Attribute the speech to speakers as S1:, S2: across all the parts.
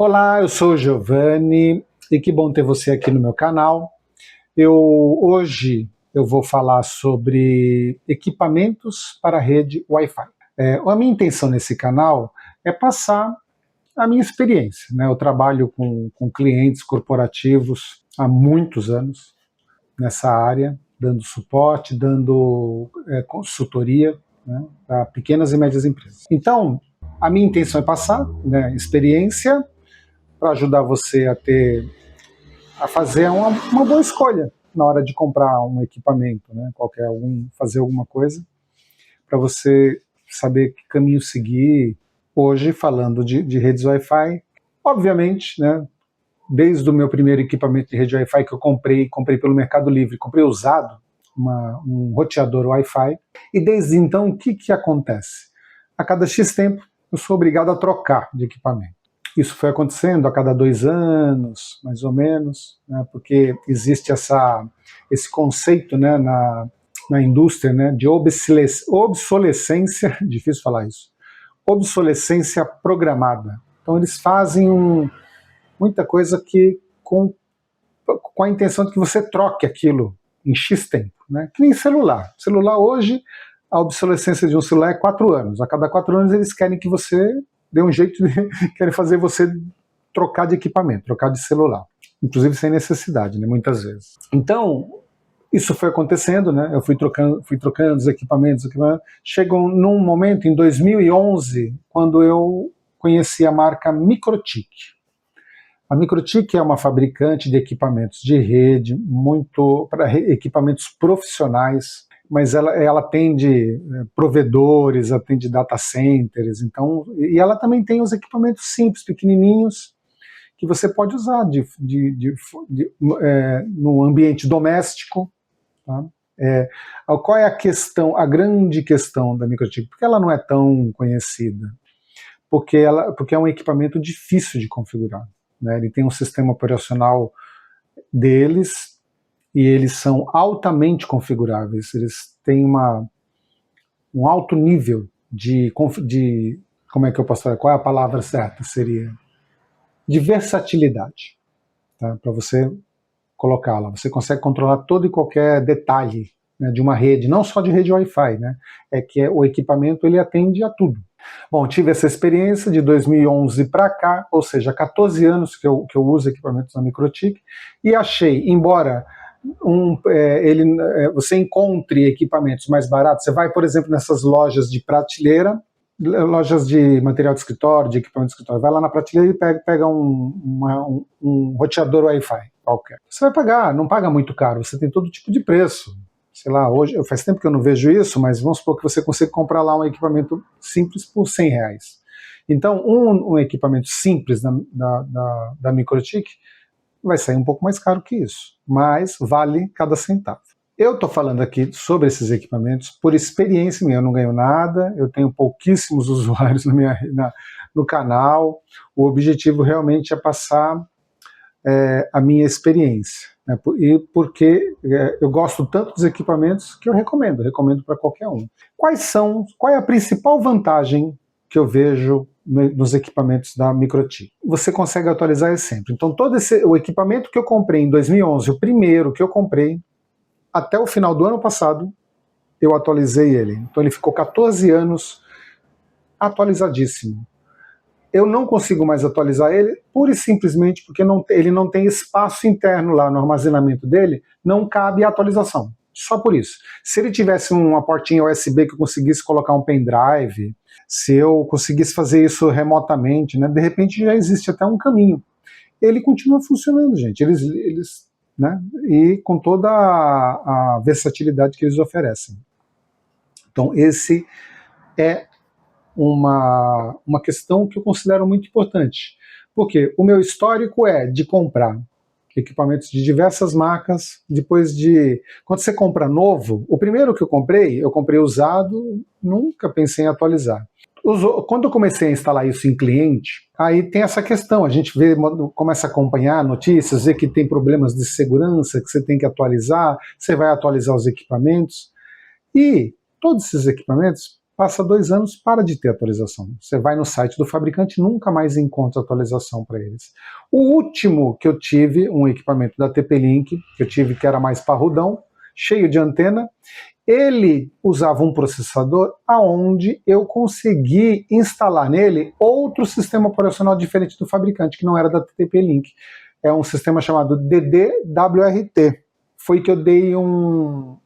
S1: Olá, eu sou o Giovanni e que bom ter você aqui no meu canal. Hoje eu vou falar sobre equipamentos para a rede Wi-Fi. A minha intenção nesse canal é passar a minha experiência, né? Eu trabalho com clientes corporativos há muitos anos nessa área, dando suporte, dando consultoria, né, para pequenas e médias empresas. Então, a minha intenção é passar, né, experiência para ajudar você a fazer uma boa escolha na hora de comprar um equipamento, né, fazer alguma coisa, para você saber que caminho seguir. Hoje, falando de redes Wi-Fi, obviamente, né, desde o meu primeiro equipamento de rede Wi-Fi que eu comprei pelo Mercado Livre, comprei usado, um roteador Wi-Fi, e desde então o que acontece? A cada X tempo eu sou obrigado a trocar de equipamento. Isso foi acontecendo a cada 2 anos, mais ou menos, né, porque existe esse conceito, né, na indústria, né, de obsolescência, difícil falar isso, obsolescência programada. Então eles fazem muita coisa que com a intenção de que você troque aquilo em X tempo, né? Que nem celular. Celular hoje, a obsolescência de um celular é 4 anos. A cada 4 anos eles querem que você dê um jeito querem fazer você trocar de equipamento, trocar de celular. Inclusive sem necessidade, né? Muitas vezes. Então, isso foi acontecendo, né? Eu fui trocando os equipamentos. Chegou num momento, em 2011, quando eu conheci a marca Microtik. A Microtik é uma fabricante de equipamentos de rede, muito para equipamentos profissionais, mas ela atende provedores, atende data centers, então, e ela também tem os equipamentos simples, pequenininhos, que você pode usar no ambiente doméstico. Tá? Qual é a grande questão da Microtik? Porque ela não é tão conhecida? Porque é um equipamento difícil de configurar. Né? Ele tem um sistema operacional deles e eles são altamente configuráveis. Eles têm um alto nível de como é que eu posso falar? Qual é a palavra certa? Seria de versatilidade, tá? Para você colocá-la. Você consegue controlar todo e qualquer detalhe, né, de uma rede, não só de rede Wi-Fi, né? O equipamento ele atende a tudo. Bom, tive essa experiência de 2011 para cá, ou seja, 14 anos que eu uso equipamentos da Microtik, e achei, embora você encontre equipamentos mais baratos, você vai, por exemplo, nessas lojas de prateleira, lojas de material de escritório, de equipamento de escritório, vai lá na prateleira e pega um roteador Wi-Fi qualquer. Você vai pagar, não paga muito caro, você tem todo tipo de preço. Sei lá, hoje, faz tempo que eu não vejo isso, mas vamos supor que você consiga comprar lá um equipamento simples por R$100. Então, um equipamento simples da Microtik vai sair um pouco mais caro que isso, mas vale cada centavo. Eu estou falando aqui sobre esses equipamentos por experiência minha, eu não ganho nada, eu tenho pouquíssimos usuários no canal, o objetivo realmente é passar a minha experiência. Né, e porque eu gosto tanto dos equipamentos que eu recomendo para qualquer um. Qual é a principal vantagem que eu vejo nos equipamentos da Microtik? Você consegue atualizar ele sempre. Então o equipamento que eu comprei em 2011, o primeiro que eu comprei, até o final do ano passado, eu atualizei ele. Então ele ficou 14 anos atualizadíssimo. Eu não consigo mais atualizar ele pura e simplesmente porque ele não tem espaço interno lá no armazenamento dele, não cabe a atualização. Só por isso. Se ele tivesse uma portinha USB que eu conseguisse colocar um pendrive, se eu conseguisse fazer isso remotamente, né, de repente já existe até um caminho. Ele continua funcionando, gente. Né, e com toda a versatilidade que eles oferecem. Então, esse é uma questão que eu considero muito importante, porque o meu histórico é de comprar equipamentos de diversas marcas, quando você compra novo, o primeiro que eu comprei usado, nunca pensei em atualizar. Quando eu comecei a instalar isso em cliente, aí tem essa questão, a gente começa a acompanhar notícias, ver que tem problemas de segurança, que você tem que atualizar, você vai atualizar os equipamentos, e todos esses equipamentos, Passa 2 anos, para de ter atualização. Você vai no site do fabricante, nunca mais encontra atualização para eles. O último que eu tive, um equipamento da TP-Link, que eu tive que era mais parrudão, cheio de antena, ele usava um processador aonde eu consegui instalar nele outro sistema operacional diferente do fabricante, que não era da TP-Link. É um sistema chamado DDWRT. Foi que eu dei um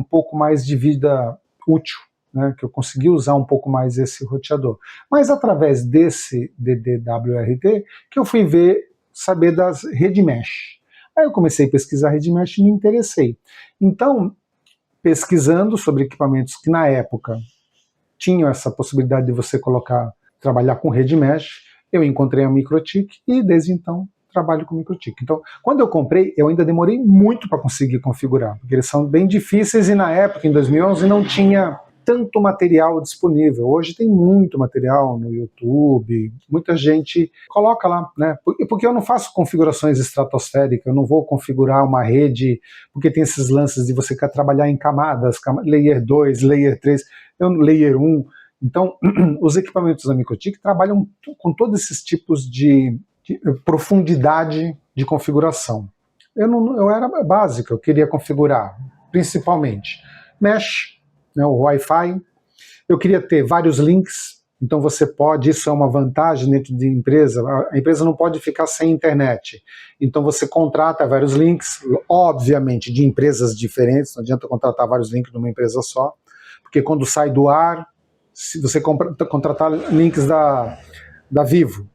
S1: pouco mais de vida útil, né, que eu consegui usar um pouco mais esse roteador. Mas através desse DDWRT que eu fui saber das rede mesh. Aí eu comecei a pesquisar rede mesh e me interessei. Então, pesquisando sobre equipamentos que na época tinham essa possibilidade de você trabalhar com rede mesh, eu encontrei a Microtik e desde então trabalho com Microtik. Então, quando eu comprei, eu ainda demorei muito para conseguir configurar, porque eles são bem difíceis e na época, em 2011, não tinha tanto material disponível. Hoje tem muito material no YouTube, muita gente coloca lá, né? Porque eu não faço configurações estratosféricas, eu não vou configurar uma rede, porque tem esses lances de você trabalhar em camadas, layer 2, layer 3, layer 1. Então, os equipamentos da Microtik trabalham com todos esses tipos de profundidade de configuração. Eu era básico, eu queria configurar principalmente mesh, né, o Wi-Fi. Eu queria ter vários links, então você pode, isso é uma vantagem dentro de empresa, a empresa não pode ficar sem internet. Então você contrata vários links, obviamente de empresas diferentes, não adianta contratar vários links numa empresa só, porque quando sai do ar, se você contratar links da Vivo,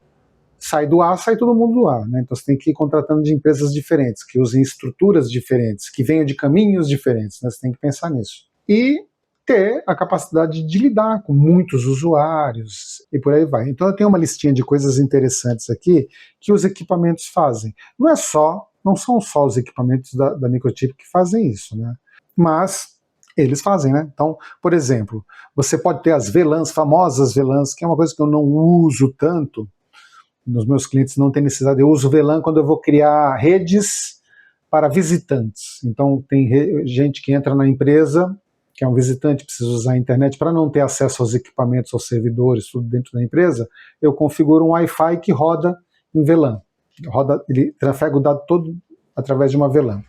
S1: sai do ar, sai todo mundo do ar, né? Então você tem que ir contratando de empresas diferentes, que usem estruturas diferentes, que venham de caminhos diferentes, né? Você tem que pensar nisso. E ter a capacidade de lidar com muitos usuários e por aí vai. Então eu tenho uma listinha de coisas interessantes aqui que os equipamentos fazem. Não são só os equipamentos da Microtik que fazem isso, né? Mas eles fazem, né? Então, por exemplo, você pode ter as VLANs, famosas VLANs, que é uma coisa que eu não uso tanto, nos meus clientes não tem necessidade, eu uso VLAN quando eu vou criar redes para visitantes. Então tem gente que entra na empresa, que é um visitante, precisa usar a internet para não ter acesso aos equipamentos, aos servidores, tudo dentro da empresa, eu configuro um Wi-Fi que roda em VLAN. Ele trafega o dado todo através de uma VLAN.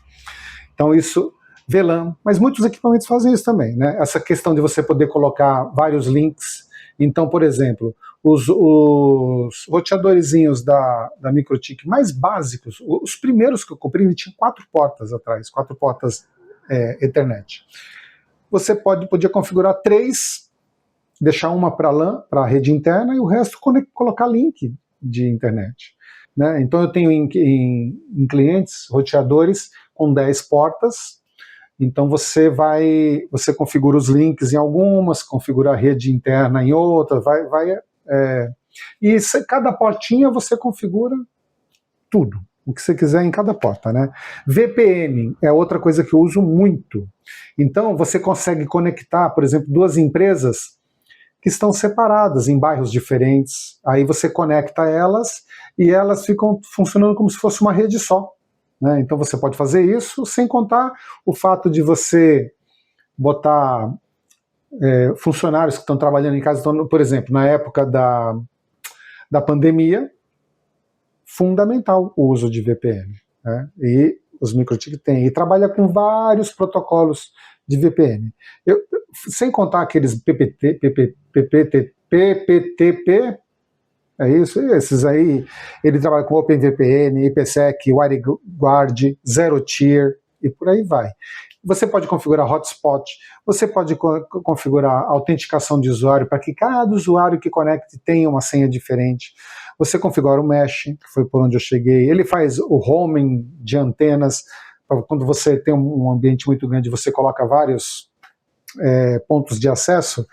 S1: Então isso, VLAN, mas muitos equipamentos fazem isso também, né? Essa questão de você poder colocar vários links. Então, por exemplo, os roteadorzinhos da Microtik mais básicos, os primeiros que eu comprei, ele tinha 4 portas atrás, 4 portas Ethernet. Você podia configurar 3, deixar uma para LAN, para a rede interna, e o resto colocar link de internet. Né? Então eu tenho em clientes roteadores com 10 portas. Então você configura os links em algumas, configura a rede interna em outras, e cada portinha você configura tudo, o que você quiser em cada porta, né? VPN é outra coisa que eu uso muito. Então você consegue conectar, por exemplo, 2 empresas que estão separadas em bairros diferentes, aí você conecta elas e elas ficam funcionando como se fosse uma rede só. Né? Então você pode fazer isso, sem contar o fato de você botar funcionários que estão trabalhando em casa. Então, por exemplo, na época da pandemia, fundamental o uso de VPN. Né? E os Microtik têm. E trabalha com vários protocolos de VPN. Sem contar aqueles PPTP, é isso, esses aí, ele trabalha com OpenVPN, IPsec, WireGuard, Zero Tier e por aí vai. Você pode configurar hotspot, você pode configurar autenticação de usuário para que cada usuário que conecte tenha uma senha diferente. Você configura o mesh, que foi por onde eu cheguei. Ele faz o homing de antenas. Quando você tem um ambiente muito grande, você coloca vários pontos de acesso.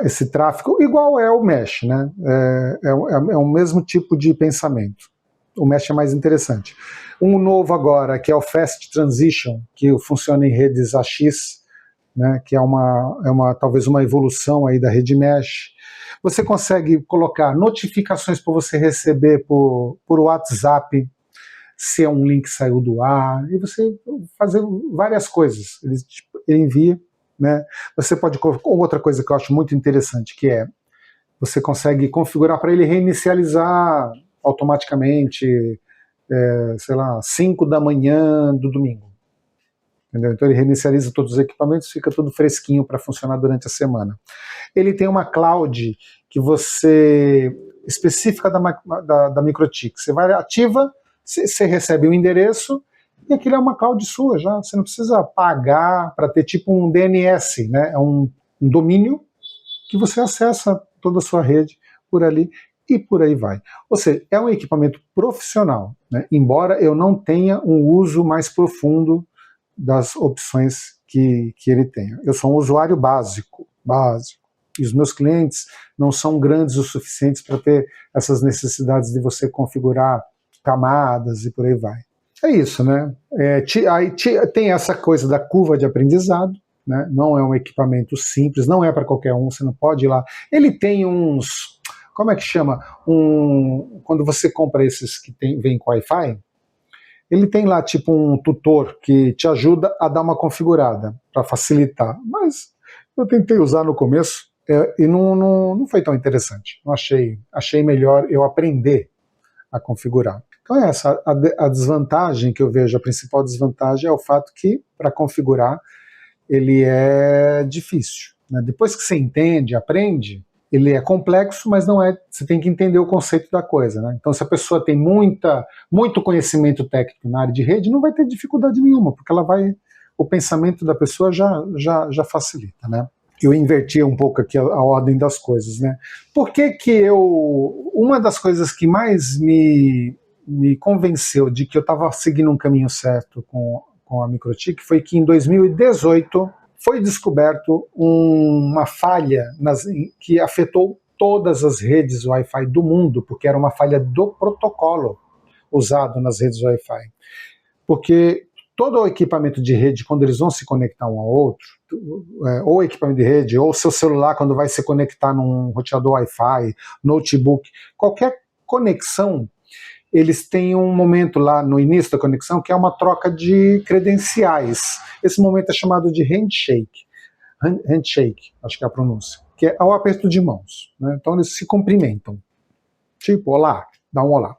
S1: Esse tráfego, igual é o mesh, né? É o mesmo tipo de pensamento. O mesh é mais interessante. Um novo agora, que é o Fast Transition, que funciona em redes AX, né? Que é talvez uma evolução aí da rede mesh. Você consegue colocar notificações para você receber por WhatsApp, se é um link que saiu do ar, e você fazer várias coisas. Ele envia né? Você pode, outra coisa que eu acho muito interessante, que é, você consegue configurar para ele reinicializar automaticamente, sei lá, 5 da manhã do domingo. Entendeu? Então ele reinicializa todos os equipamentos, fica tudo fresquinho para funcionar durante a semana. Ele tem uma cloud que você específica da MikroTik. Você vai, ativa, você recebe o endereço e aquilo é uma cloud sua já. Você não precisa pagar para ter tipo um DNS, né? É um domínio que você acessa toda a sua rede por ali e por aí vai. Ou seja, é um equipamento profissional, né? Embora eu não tenha um uso mais profundo das opções que ele tenha. Eu sou um usuário básico. E os meus clientes não são grandes o suficientes para ter essas necessidades de você configurar camadas e por aí vai. É isso, né? Aí tem essa coisa da curva de aprendizado, né? Não é um equipamento simples, não é para qualquer um, você não pode ir lá. Ele tem uns, como é que chama? Quando você compra esses que vem com Wi-Fi, ele tem lá tipo um tutor que te ajuda a dar uma configurada para facilitar, mas eu tentei usar no começo e não foi tão interessante. Não achei melhor eu aprender a configurar. Então é essa a desvantagem que eu vejo, a principal desvantagem é o fato que para configurar ele é difícil, né? Depois que você entende, aprende, ele é complexo, mas não é. Você tem que entender o conceito da coisa, né? Então, se a pessoa tem muito conhecimento técnico na área de rede, não vai ter dificuldade nenhuma, porque o pensamento da pessoa já facilita, né? Eu inverti um pouco aqui a ordem das coisas, né? Por que uma das coisas que mais me convenceu de que eu estava seguindo um caminho certo com a MikroTik foi que em 2018 foi descoberto uma falha que afetou todas as redes Wi-Fi do mundo, porque era uma falha do protocolo usado nas redes Wi-Fi. Porque todo o equipamento de rede, quando eles vão se conectar um ao outro, ou equipamento de rede, ou seu celular quando vai se conectar num roteador Wi-Fi, notebook, qualquer conexão, eles têm um momento lá no início da conexão que é uma troca de credenciais. Esse momento é chamado de handshake. Handshake, acho que é a pronúncia, que é ao aperto de mãos, né? Então eles se cumprimentam. Tipo, olá, dá um olá.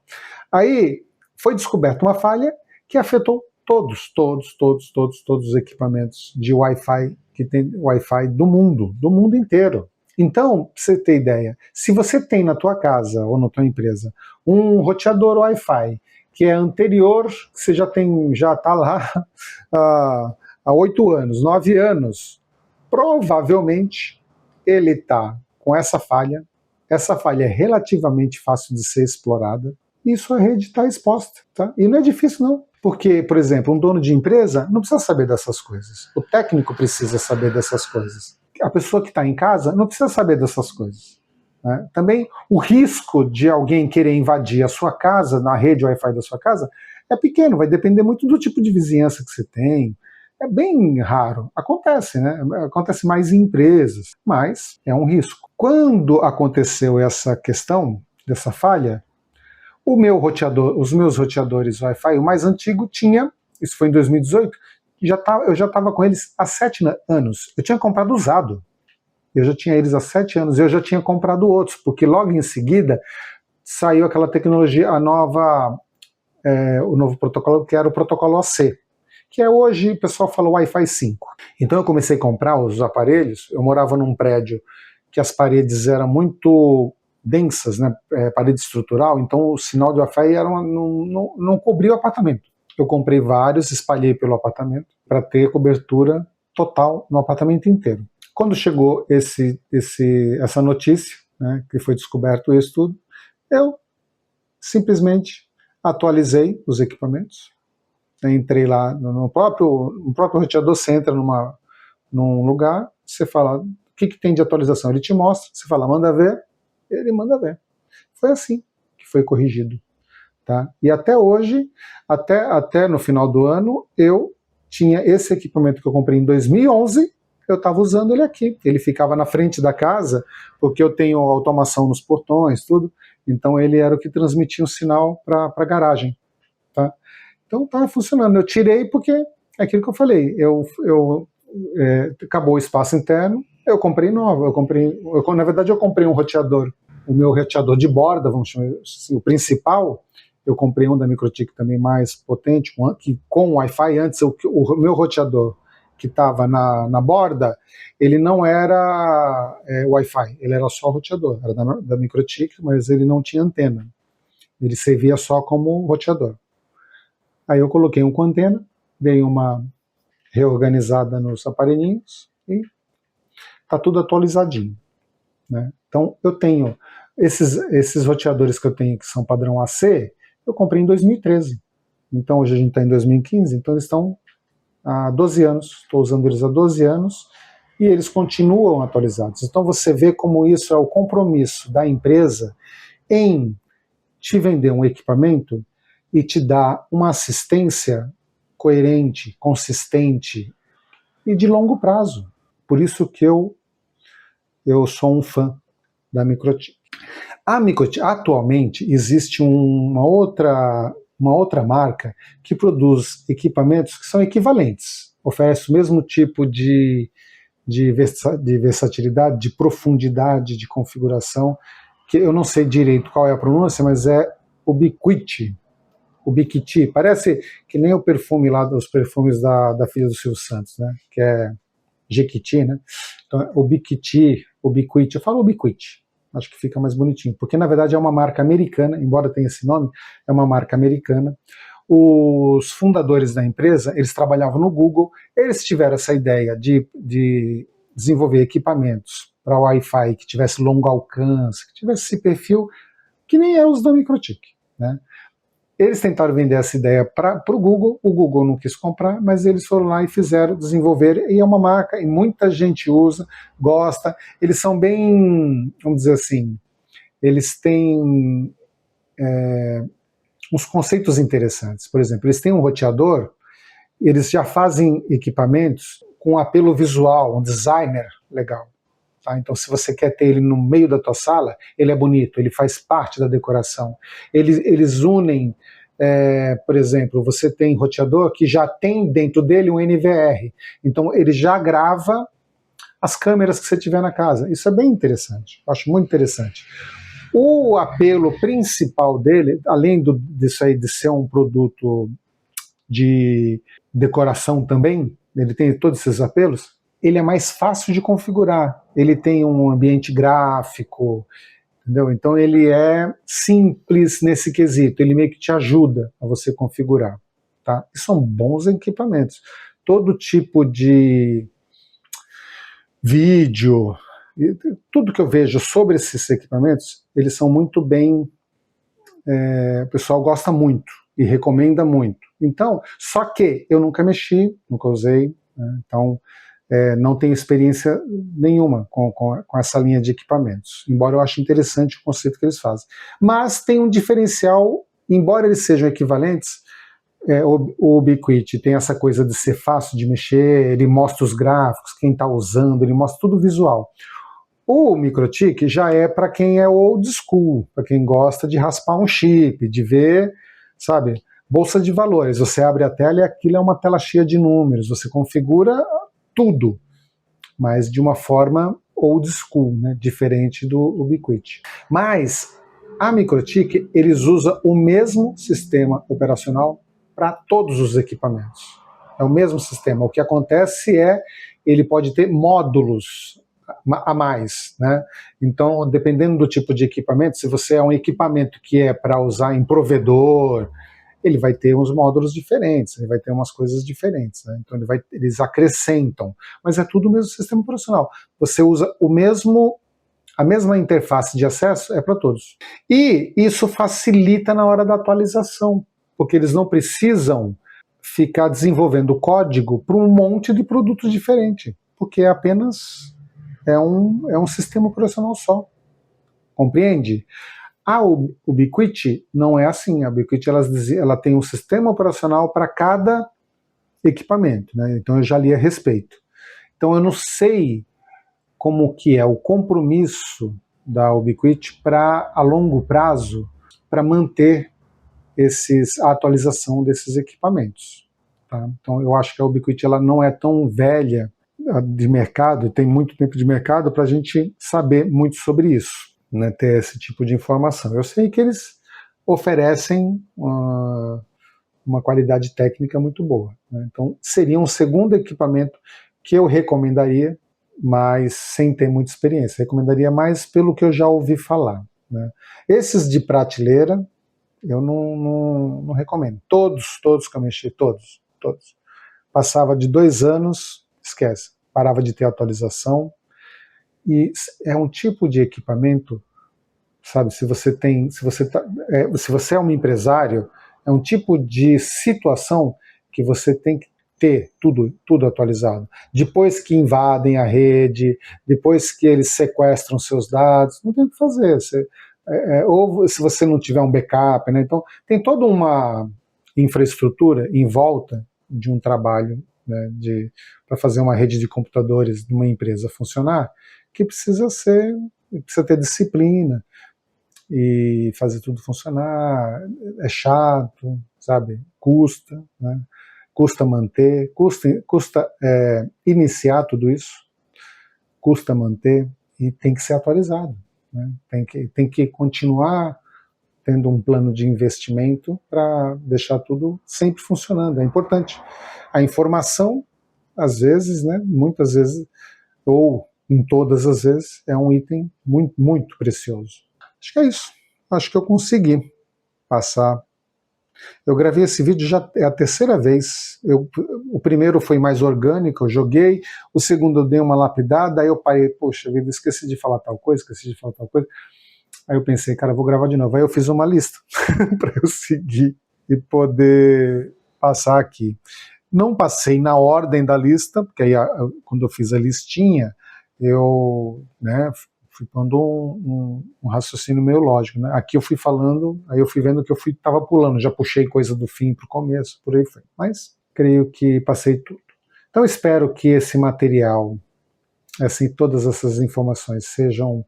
S1: Aí foi descoberta uma falha que afetou todos os equipamentos de Wi-Fi que tem Wi-Fi do mundo inteiro. Então, pra você ter ideia, se você tem na tua casa ou na tua empresa um roteador Wi-Fi que é anterior, você já está lá há 8 anos, 9 anos, provavelmente ele está com essa falha. Essa falha é relativamente fácil de ser explorada e sua rede está exposta. Tá? E não é difícil não, porque, por exemplo, um dono de empresa não precisa saber dessas coisas. O técnico precisa saber dessas coisas. A pessoa que está em casa não precisa saber dessas coisas. Né? Também o risco de alguém querer invadir a sua casa, na rede Wi-Fi da sua casa, é pequeno, vai depender muito do tipo de vizinhança que você tem. É bem raro. Acontece, né? Acontece mais em empresas, mas é um risco. Quando aconteceu essa questão, dessa falha, os meus roteadores Wi-Fi, o mais antigo tinha, isso foi em 2018, eu já estava com eles há 7 anos. Eu tinha comprado usado. Eu já tinha eles há 7 anos. Eu já tinha comprado outros, porque logo em seguida saiu aquela tecnologia, o novo protocolo, que era o protocolo AC, que é hoje, o pessoal fala Wi-Fi 5. Então eu comecei a comprar os aparelhos, eu morava num prédio que as paredes eram muito densas, né, parede estrutural, então o sinal de Wi-Fi não cobria o apartamento. Eu comprei vários, espalhei pelo apartamento para ter cobertura total no apartamento inteiro. Quando chegou essa notícia, né, que foi descoberto isso tudo, eu simplesmente atualizei os equipamentos. Entrei lá no próprio roteador, você entra num lugar, você fala o que tem de atualização, ele te mostra, você fala manda ver, ele manda ver. Foi assim que foi corrigido. Tá? E até hoje, até no final do ano, eu tinha esse equipamento que eu comprei em 2011, eu estava usando ele aqui. Ele ficava na frente da casa, porque eu tenho automação nos portões, tudo, então ele era o que transmitia o sinal para a garagem. Tá? Então estava funcionando. Eu tirei porque é aquilo que eu falei, eu acabou o espaço interno, eu comprei nova, na verdade eu comprei um roteador, o meu roteador de borda, vamos chamar assim, o principal, eu comprei um da Microtik também mais potente, com Wi-Fi. Antes o meu roteador que estava na borda, ele não era Wi-Fi, ele era só roteador, era da Microtik, mas ele não tinha antena, ele servia só como roteador. Aí eu coloquei um com antena, dei uma reorganizada nos aparelhinhos e está tudo atualizadinho, né? Então eu tenho esses roteadores que eu tenho que são padrão AC, eu comprei em 2013. Então hoje a gente está em 2015, então eles estão há 12 anos, estou usando eles há 12 anos e eles continuam atualizados. Então você vê como isso é o compromisso da empresa em te vender um equipamento e te dar uma assistência coerente, consistente e de longo prazo. Por isso que eu sou um fã da Microtik. Atualmente existe uma outra marca que produz equipamentos que são equivalentes, oferece o mesmo tipo de versatilidade, de profundidade, de configuração, que eu não sei direito qual é a pronúncia, mas é Ubiquiti. Ubiquiti, parece que nem o perfume lá, dos perfumes da filha do Silvio Santos, né? Que é Jequiti, né? Então, Ubiquiti, Ubiquiti, eu falo Ubiquiti, acho que fica mais bonitinho, porque na verdade é uma marca americana, embora tenha esse nome, é uma marca americana. Os fundadores da empresa, eles trabalhavam no Google, eles tiveram essa ideia de desenvolver equipamentos para Wi-Fi que tivesse longo alcance, que tivesse esse perfil, que nem é os da Microtik, né? Eles tentaram vender essa ideia para o Google não quis comprar, mas eles foram lá e fizeram, desenvolver, e é uma marca, e muita gente usa, gosta, eles são bem, vamos dizer assim, eles têm uns conceitos interessantes. Por exemplo, eles têm um roteador, eles já fazem equipamentos com apelo visual, um designer legal. Tá? Então, se você quer ter ele no meio da tua sala, ele é bonito, ele faz parte da decoração. Eles unem, por exemplo, você tem roteador que já tem dentro dele um NVR. Então, ele já grava as câmeras que você tiver na casa. Isso é bem interessante, eu acho muito interessante. O apelo principal dele, além disso aí de ser um produto de decoração também, ele tem todos esses apelos, ele é mais fácil de configurar, ele tem um ambiente gráfico, entendeu? Então ele é simples nesse quesito, ele meio que te ajuda a você configurar, tá? E são bons equipamentos. Todo tipo de vídeo, tudo que eu vejo sobre esses equipamentos, eles são muito bem, o pessoal gosta muito e recomenda muito. Então, só que eu nunca mexi, nunca usei, né? Então não tenho experiência nenhuma com essa linha de equipamentos, embora eu ache interessante o conceito que eles fazem. Mas tem um diferencial, embora eles sejam equivalentes, o Ubiquiti tem essa coisa de ser fácil de mexer, ele mostra os gráficos, quem está usando, ele mostra tudo visual. O Microtik já é para quem é old school, para quem gosta de raspar um chip, de ver, sabe, bolsa de valores. Você abre a tela e aquilo é uma tela cheia de números, você configura tudo, mas de uma forma old school, né, diferente do Ubiquiti. Mas a Microtik, eles usam o mesmo sistema operacional para todos os equipamentos. É o mesmo sistema. O que acontece ele pode ter módulos a mais, né? Então, dependendo do tipo de equipamento, se você é um equipamento que é para usar em provedor, ele vai ter uns módulos diferentes, ele vai ter umas coisas diferentes, né? Então eles acrescentam, mas é tudo o mesmo sistema operacional. Você usa a mesma interface de acesso é para todos. E isso facilita na hora da atualização, porque eles não precisam ficar desenvolvendo código para um monte de produtos diferentes, porque apenas é um sistema operacional só. Compreende? A Ubiquiti não é assim. A Ubiquiti ela tem um sistema operacional para cada equipamento, né? Então eu já li a respeito. Então eu não sei como que é o compromisso da Ubiquiti para a longo prazo para manter a atualização desses equipamentos. Tá? Então eu acho que a Ubiquiti ela não é tão velha de mercado, tem muito tempo de mercado para a gente saber muito sobre isso, né, ter esse tipo de informação. Eu sei que eles oferecem uma qualidade técnica muito boa, né? Então seria um segundo equipamento que eu recomendaria, mas sem ter muita experiência. Recomendaria mais pelo que eu já ouvi falar, né? Esses de prateleira eu não recomendo. Todos que eu mexi, todos. Passava de 2 anos, esquece, parava de ter atualização. E é um tipo de equipamento, sabe, se você é um empresário, é um tipo de situação que você tem que ter tudo atualizado. Depois que invadem a rede, depois que eles sequestram seus dados, não tem o que fazer. Ou se você não tiver um backup, né? Então tem toda uma infraestrutura em volta de um trabalho, né, para fazer uma rede de computadores de uma empresa funcionar, que precisa ter disciplina e fazer tudo funcionar. É chato, sabe? Custa, né? Custa manter, custa iniciar tudo isso, custa manter e tem que ser atualizado, né? Tem que continuar tendo um plano de investimento para deixar tudo sempre funcionando. É importante. A informação, às vezes, né, muitas vezes, ou em todas as vezes, é um item muito, muito precioso. Acho que é isso. Acho que eu consegui passar. Eu gravei esse vídeo já é a terceira vez. O primeiro foi mais orgânico, eu joguei. O segundo eu dei uma lapidada, aí eu parei, poxa vida, esqueci de falar tal coisa. Aí eu pensei, cara, eu vou gravar de novo. Aí eu fiz uma lista para eu seguir e poder passar aqui. Não passei na ordem da lista, porque aí quando eu fiz a listinha, eu, né, fui pondo um raciocínio meio lógico, né? Aqui eu fui falando, aí eu fui vendo que eu estava pulando, já puxei coisa do fim para o começo, por aí foi. Mas creio que passei tudo. Então espero que esse material, assim, todas essas informações sejam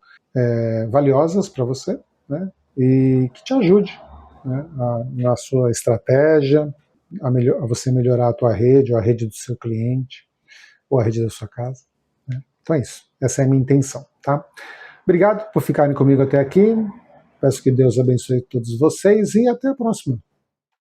S1: valiosas para você, né? E que te ajude, né, na sua estratégia, a você melhorar a tua rede, ou a rede do seu cliente, ou a rede da sua casa, né? Então é isso. Essa é a minha intenção, tá? Obrigado por ficarem comigo até aqui. Peço que Deus abençoe todos vocês e até a próxima.